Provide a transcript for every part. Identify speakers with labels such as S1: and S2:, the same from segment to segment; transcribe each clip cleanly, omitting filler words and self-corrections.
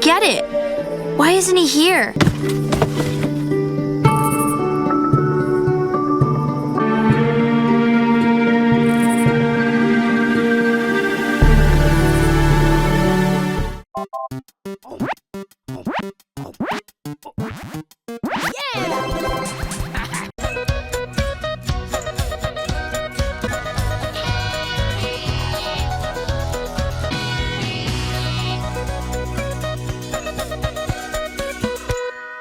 S1: get it. Why isn't he here?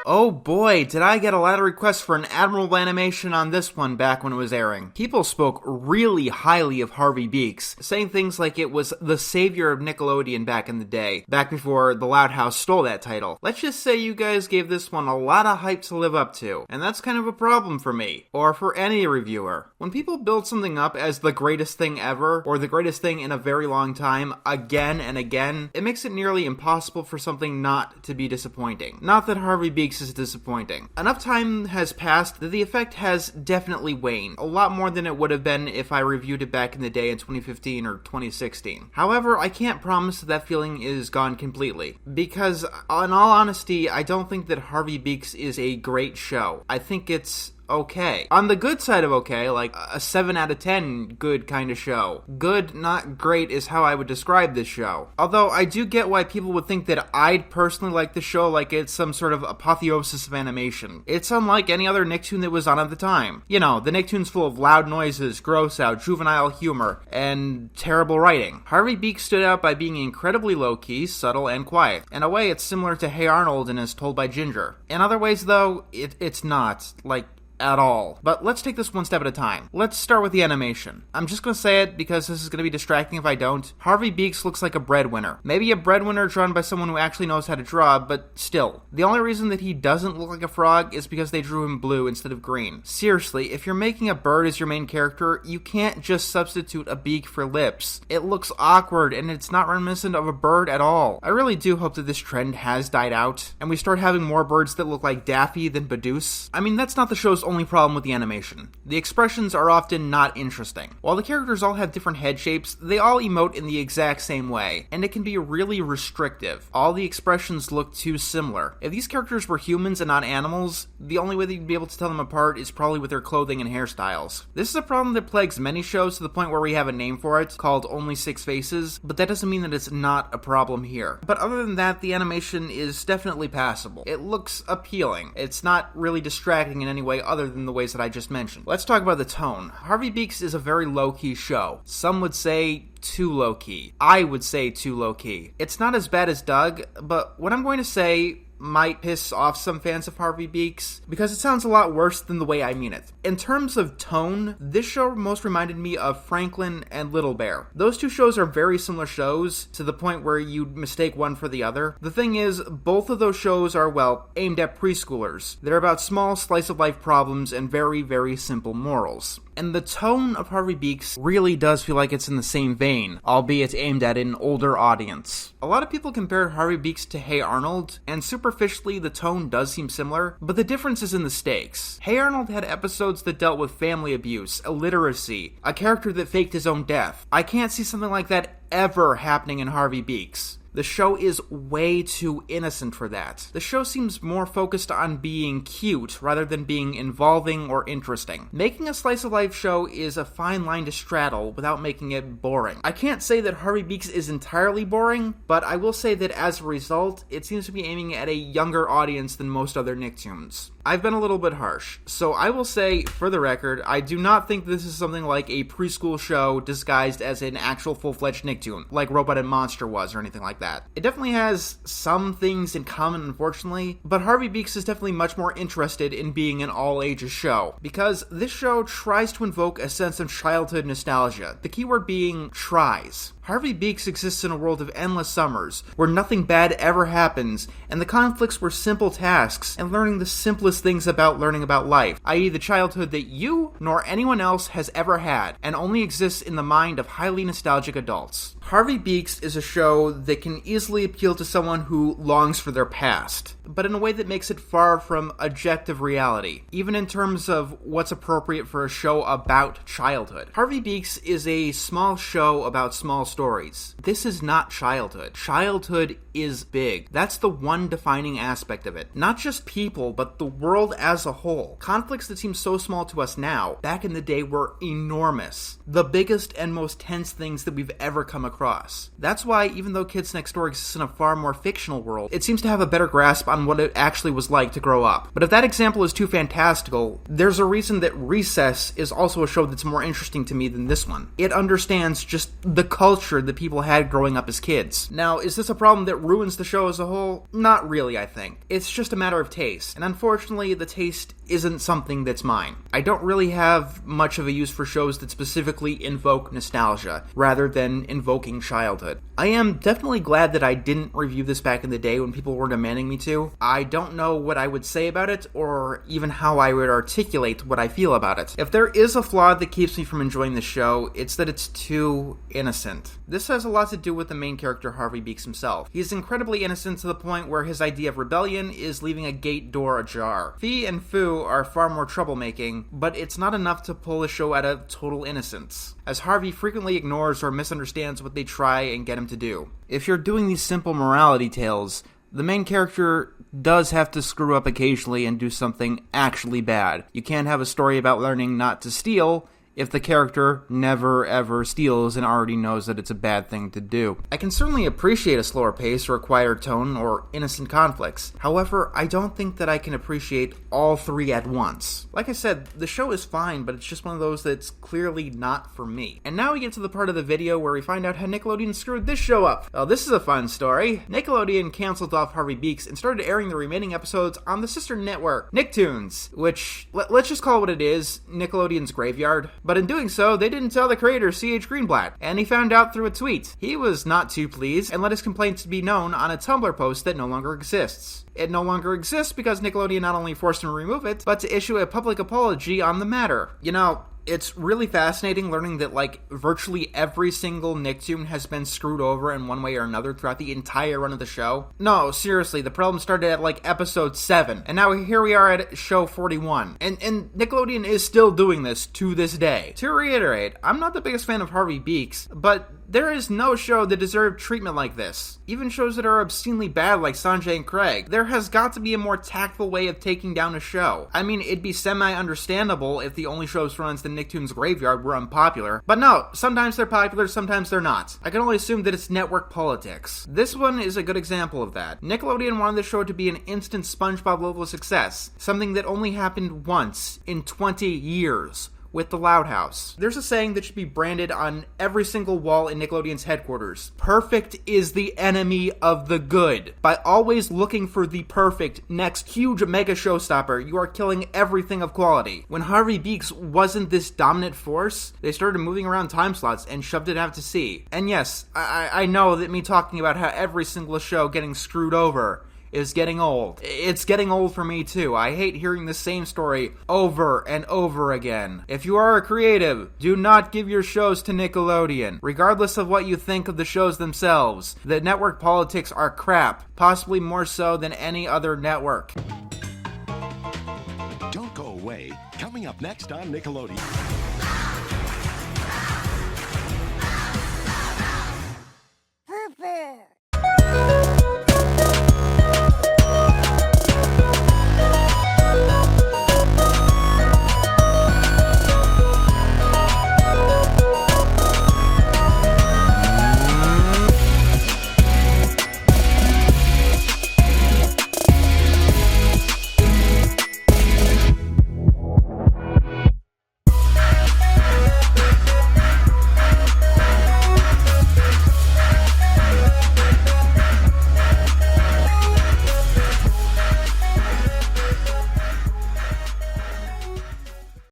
S2: Oh boy, did I get a lot of requests for an admirable animation on this one back when it was airing. People spoke really highly of Harvey Beaks, saying things like it was the savior of Nickelodeon back in the day, back before the Loud House stole that title. Let's just say you guys gave this one a lot of hype to live up to, and that's kind of a problem for me, or for any reviewer. When people build something up as the greatest thing ever, or the greatest thing in a very long time, again and again, it makes it nearly impossible for something not to be disappointing. Not that Harvey Beaks is disappointing. Enough time has passed that the effect has definitely waned, a lot more than it would have been if I reviewed it back in the day in 2015 or 2016. However, I can't promise that feeling is gone completely, because in all honesty, I don't think that Harvey Beaks is a great show. I think it's okay. On the good side of okay, like a 7 out of 10 good kind of show. Good, not great is how I would describe this show. Although I do get why people would think that I'd personally like the show like it's some sort of apotheosis of animation. It's unlike any other Nicktoon that was on at the time. You know, the Nicktoon's full of loud noises, gross out, juvenile humor, and terrible writing. Harvey Beaks stood out by being incredibly low-key, subtle, and quiet. In a way, it's similar to Hey Arnold and As Told by Ginger. In other ways, though, it's not. Like, at all. But let's take this one step at a time. Let's start with the animation. I'm just gonna say it because this is gonna be distracting if I don't. Harvey Beaks looks like a breadwinner. Maybe a breadwinner drawn by someone who actually knows how to draw, but still. The only reason that he doesn't look like a frog is because they drew him blue instead of green. Seriously, if you're making a bird as your main character, you can't just substitute a beak for lips. It looks awkward and it's not reminiscent of a bird at all. I really do hope that this trend has died out and we start having more birds that look like Daffy than Badooz. I mean, that's not the show's only problem with the animation. The expressions are often not interesting. While the characters all have different head shapes, they all emote in the exact same way, and it can be really restrictive. All the expressions look too similar. If these characters were humans and not animals, the only way that you'd be able to tell them apart is probably with their clothing and hairstyles. This is a problem that plagues many shows to the point where we have a name for it, called Only Six Faces, but that doesn't mean that it's not a problem here. But other than that, the animation is definitely passable. It looks appealing. It's not really distracting in any way other than the ways that I just mentioned. Let's talk about the tone. Harvey Beaks is a very low-key show. Some would say too low-key. I would say too low-key. It's not as bad as Doug, but what I'm going to say might piss off some fans of Harvey Beaks, because it sounds a lot worse than the way I mean it. In terms of tone, this show most reminded me of Franklin and Little Bear. Those two shows are very similar shows, to the point where you'd mistake one for the other. The thing is, both of those shows are, well, aimed at preschoolers. They're about small slice-of-life problems and very, very simple morals. And the tone of Harvey Beaks really does feel like it's in the same vein, albeit aimed at an older audience. A lot of people compare Harvey Beaks to Hey Arnold, and superficially the tone does seem similar, but the difference is in the stakes. Hey Arnold had episodes that dealt with family abuse, illiteracy, a character that faked his own death. I can't see something like that ever happening in Harvey Beaks. The show is way too innocent for that. The show seems more focused on being cute rather than being involving or interesting. Making a slice-of-life show is a fine line to straddle without making it boring. I can't say that Harvey Beaks is entirely boring, but I will say that as a result, it seems to be aiming at a younger audience than most other Nicktoons. I've been a little bit harsh, so I will say, for the record, I do not think this is something like a preschool show disguised as an actual full-fledged Nicktoon, like Robot and Monster was or anything like that. It definitely has some things in common, unfortunately, but Harvey Beaks is definitely much more interested in being an all-ages show, because this show tries to invoke a sense of childhood nostalgia, the keyword being tries. Harvey Beaks exists in a world of endless summers, where nothing bad ever happens, and the conflicts were simple tasks, and learning the simplest things about learning about life, i.e. the childhood that you, nor anyone else, has ever had, and only exists in the mind of highly nostalgic adults. Harvey Beaks is a show that can can easily appeal to someone who longs for their past, but in a way that makes it far from objective reality, even in terms of what's appropriate for a show about childhood. Harvey Beaks is a small show about small stories. This is not childhood. Childhood is big. That's the one defining aspect of it. Not just people, but the world as a whole. Conflicts that seem so small to us now, back in the day, were enormous. The biggest and most tense things that we've ever come across. That's why, even though Kids Next Door exists in a far more fictional world, it seems to have a better grasp on what it actually was like to grow up. But if that example is too fantastical, there's a reason that Recess is also a show that's more interesting to me than this one. It understands just the culture that people had growing up as kids. Now, is this a problem that ruins the show as a whole? Not really, I think. It's just a matter of taste, and unfortunately, the taste isn't something that's mine. I don't really have much of a use for shows that specifically invoke nostalgia, rather than invoking childhood. I am definitely glad that I didn't review this back in the day when people were demanding me to. I don't know what I would say about it, or even how I would articulate what I feel about it. If there is a flaw that keeps me from enjoying the show, it's that it's too innocent. This has a lot to do with the main character, Harvey Beaks himself. He's incredibly innocent to the point where his idea of rebellion is leaving a gate door ajar. Fee and Foo are far more troublemaking, but it's not enough to pull the show out of total innocence, as Harvey frequently ignores or misunderstands what they try and get him to do. If you're doing these simple morality tales, the main character does have to screw up occasionally and do something actually bad. You can't have a story about learning not to steal if the character never ever steals and already knows that it's a bad thing to do. I can certainly appreciate a slower pace or a quieter tone or innocent conflicts. However, I don't think that I can appreciate all three at once. Like I said, the show is fine, but it's just one of those that's clearly not for me. And now we get to the part of the video where we find out how Nickelodeon screwed this show up. Well, this is a fun story. Nickelodeon canceled off Harvey Beaks and started airing the remaining episodes on the sister network, Nicktoons, which, let's just call it what it is, Nickelodeon's graveyard. But in doing so, they didn't tell the creator, C.H. Greenblatt, and he found out through a tweet. He was not too pleased and let his complaints be known on a Tumblr post that no longer exists. It no longer exists because Nickelodeon not only forced him to remove it, but to issue a public apology on the matter. You know, it's really fascinating learning that, virtually every single Nicktoon has been screwed over in one way or another throughout the entire run of the show. No, seriously, the problem started at, episode 7, and now here we are at show 41. And Nickelodeon is still doing this to this day. To reiterate, I'm not the biggest fan of Harvey Beaks, but there is no show that deserved treatment like this. Even shows that are obscenely bad like Sanjay and Craig. There has got to be a more tactful way of taking down a show. I mean, it'd be semi-understandable if the only shows run the Nicktoons graveyard were unpopular. But no, sometimes they're popular, sometimes they're not. I can only assume that it's network politics. This one is a good example of that. Nickelodeon wanted the show to be an instant SpongeBob level of success. Something that only happened once in 20 years. With the Loud House. There's a saying that should be branded on every single wall in Nickelodeon's headquarters. Perfect is the enemy of the good. By always looking for the perfect next huge mega showstopper, you are killing everything of quality. When Harvey Beaks wasn't this dominant force, they started moving around time slots and shoved it out to sea. And yes, I know that me talking about how every single show getting screwed over is getting old. It's getting old for me too. I hate hearing the same story over and over again. If you are a creative, do not give your shows to Nickelodeon. Regardless of what you think of the shows themselves, the network politics are crap, possibly more so than any other network.
S3: Don't go away. Coming up next on Nickelodeon.